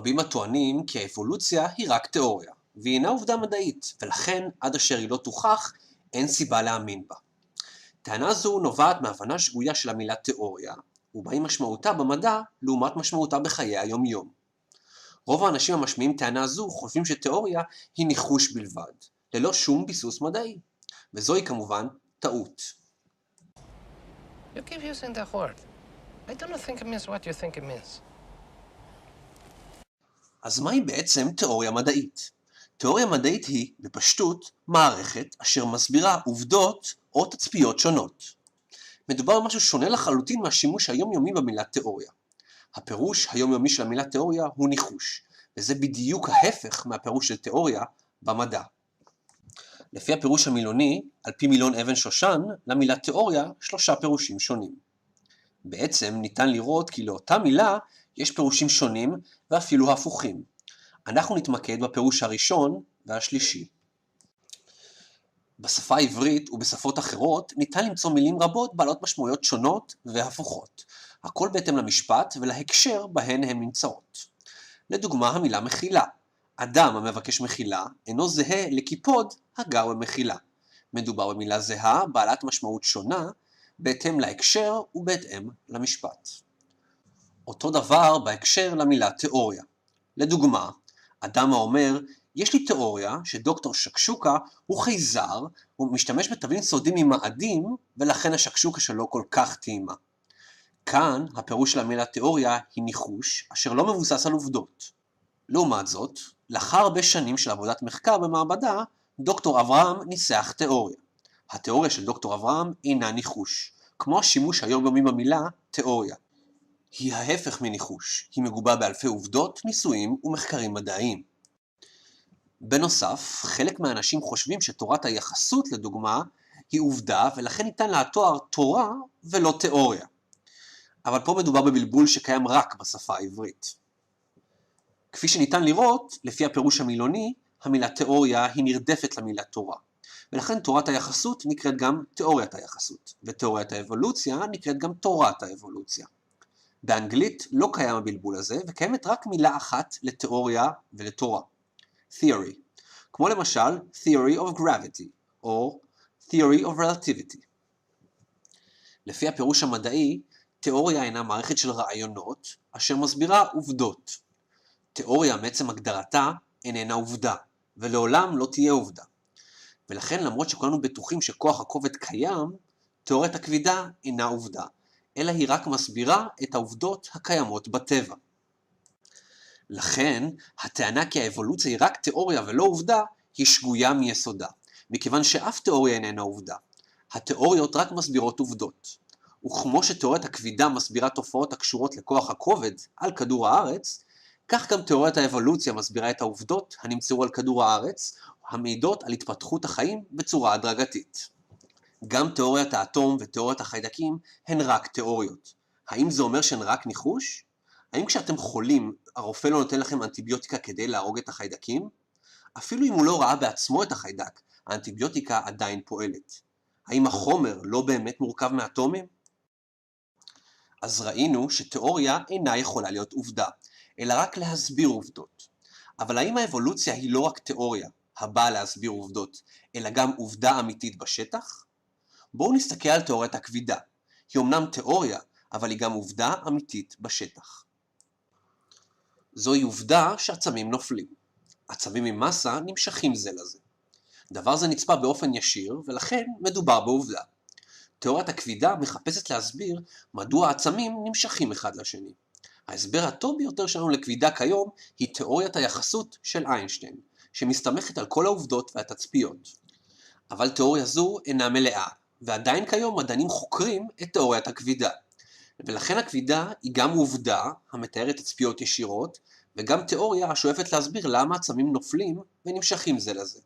רבים הטוענים כי האבולוציה היא רק תיאוריה, והיא אינה עובדה מדעית, ולכן עד אשר היא לא תוכח, אין סיבה להאמין בה. טענה זו נובעת מהבנה שגויה של המילה תיאוריה, ובהי משמעותה במדע לעומת משמעותה בחיי היום-יום. רוב האנשים המשמיעים טענה זו חושבים שתיאוריה היא ניחוש בלבד, ללא שום ביסוס מדעי, וזוהי כמובן טעות. You keep using that word. I don't think it means what you think it means. אז מהי בעצם תיאוריה מדעית? תיאוריה מדעית היא, בפשטות, מערכת אשר מסבירה עובדות או תצפיות שונות. מדובר במשהו שונה לחלוטין מהשימוש היומיומי במילה תיאוריה. הפירוש היומיומי של המילה תיאוריה הוא ניחוש, וזה בדיוק ההפך מהפירוש של תיאוריה במדע. לפי הפירוש המילוני, על פי מילון אבן שושן, למילה תיאוריה 3 פירושים שונים. בעצם ניתן לראות כי לאותה מילה יש פירושים שונים ואפילו הפוכים. אנחנו נתמקד בפירוש הראשון והשלישי. בשפה העברית ובשפות אחרות ניתן למצוא מילים רבות בעלות משמעויות שונות והפוכות, הכל בהתאם למשפט ולהקשר בהן הן נמצאות. לדוגמה המילה מחילה. אדם המבקש מחילה אינו זהה לקיפוד הגר במחילה. מדובר במילה זהה בעלת משמעות שונה בהתאם להקשר ובהתאם למשפט. אותו דבר בהקשר למילה תיאוריה. לדוגמה, אדם האומר, יש לי תיאוריה שדוקטור שקשוקה הוא חייזר, הוא משתמש בתבלין סודי ממאדים, ולכן השקשוקה שלו כל כך טעימה. כאן הפירוש של המילה תיאוריה היא ניחוש, אשר לא מבוסס על עובדות. לעומת זאת, לאחר הרבה שנים של עבודת מחקר במעבדה, דוקטור אברהם ניסח תיאוריה. התיאוריה של דוקטור אברהם אינה ניחוש, כמו השימוש היומיומי במילה תיאוריה. היא ההפך מניחוש, היא מגובה באלפי עובדות, ניסויים ומחקרים מדעיים. בנוסף, חלק מהאנשים חושבים שתורת היחסות, לדוגמה, היא עובדה ולכן ניתן לה תואר תורה ולא תיאוריה. אבל פה מדובר בבלבול שקיים רק בשפה העברית. כפי שניתן לראות, לפי הפירוש המילוני, המילה תיאוריה היא נרדפת למילה תורה. ולכן תורת היחסות נקראת גם תיאוריית היחסות, ותיאוריית האבולוציה נקראת גם תורת האבולוציה. באנגלית לא קיים הבלבול הזה, וקיימת רק מילה אחת לתיאוריה ולתורה. theory, כמו למשל theory of gravity, או theory of relativity. לפי הפירוש המדעי, תיאוריה אינה מערכת של רעיונות, אשר מסבירה עובדות. תיאוריה מעצם הגדרתה איננה עובדה, ולעולם לא תהיה עובדה. ולכן למרות שכולנו בטוחים שכוח הכובד קיים, תיאוריית הכבידה אינה עובדה, אלא היא רק מסבירה את העובדות הקיימות בטבע. לכן, הטענה כי האבולוציה היא רק תיאוריה ולא עובדה, היא שגויה מיסודה, מכיוון שאף תיאוריה איננה עובדה. התיאוריות רק מסבירות עובדות. וכמו שתיאוריית הכבידה מסבירה תופעות הקשורות לכוח הכובד על כדור הארץ, כך גם תיאוריית האבולוציה מסבירה את העובדות הנמצאו על כדור הארץ, המעידות על התפתחות החיים בצורה הדרגתית. גם תיאוריית האטום ותיאוריית החיידקים הן רק תיאוריות. האם זה אומר שהן רק ניחוש? האם כשאתם חולים, הרופא לא נותן לכם אנטיביוטיקה כדי להרוג את החיידקים? אפילו אם הוא לא ראה בעצמו את החיידק, האנטיביוטיקה עדיין פועלת. האם החומר לא באמת מורכב מאטומים? אז ראינו שתיאוריה אינה יכולה להיות עובדה, אלא רק להסביר עובדות. אבל האם האבולוציה היא לא רק תיאוריה, הבאה להסביר עובדות, אלא גם עובדה אמיתית בשטח? בואו נסתכל על תיאוריית הכבידה. היא אמנם תיאוריה, אבל היא גם עובדה אמיתית בשטח. זוהי עובדה שעצמים נופלים. עצמים עם מסה נמשכים זה לזה. דבר זה נצפה באופן ישיר, ולכן מדובר בעובדה. תיאוריית הכבידה מחפשת להסביר מדוע העצמים נמשכים אחד לשני. ההסבר הטוב ביותר שלנו לכבידה כיום היא תיאוריית היחסות של איינשטיין, שמסתמכת על כל העובדות והתצפיות. אבל תיאוריה זו אינה מלאה, ועדיין כיום מדענים חוקרים את תיאוריית הכבידה. ולכן הכבידה היא גם עובדה המתארת תצפיות ישירות, וגם תיאוריה השואפת להסביר למה עצמים נופלים ונמשכים זה לזה.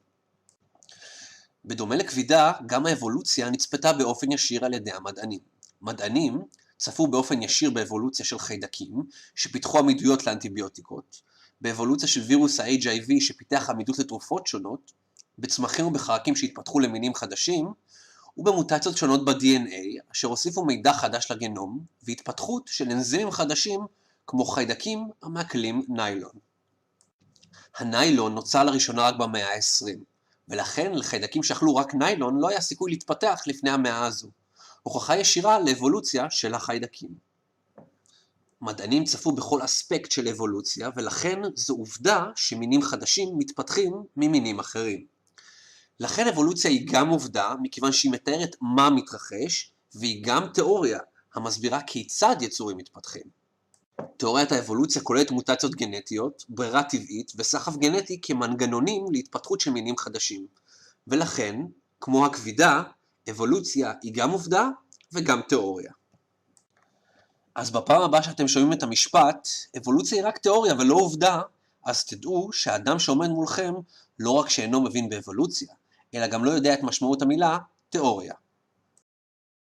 בדומה לכבידה, גם האבולוציה נצפתה באופן ישיר על ידי המדענים. מדענים צפו באופן ישיר באבולוציה של חיידקים, שפיתחו עמידויות לאנטיביוטיקות, באבולוציה של וירוס ה-HIV שפיתח עמידות לתרופות שונות, בצמחים ובחרקים שהתפתחו למינים חדשים, ובמוטציות שונות ב-DNA, אשר הוסיפו מידע חדש לגנום, והתפתחות של אנזימים חדשים כמו חיידקים המעכלים ניילון. הניילון נוצר לראשונה רק במאה ה-20, ולכן לחיידקים שאכלו רק ניילון לא היה סיכוי להתפתח לפני המאה הזו. הוכחה ישירה לאבולוציה של החיידקים. מדענים צפו בכל אספקט של אבולוציה, ולכן זו עובדה שמינים חדשים מתפתחים ממינים אחרים. לכן אבולוציה היא גם עובדה, מכיוון שהיא מתארת מה מתרחש, והיא גם תיאוריה המסבירה כיצד יצורים מתפתחים. תיאוריית האבולוציה כוללת מוטציות גנטיות, ברירה טבעית וסחף גנטי כמנגנונים להתפתחות של מינים חדשים. ולכן, כמו הכבידה, אבולוציה היא גם עובדה וגם תיאוריה. אז בפעם הבאה שאתם שומעים את המשפט, אבולוציה היא רק תיאוריה ולא עובדה, אז תדעו שהאדם שעומד מולכם לא רק שאינו מבין באבולוציה, אלא גם לא יודע את משמעות המילה תיאוריה.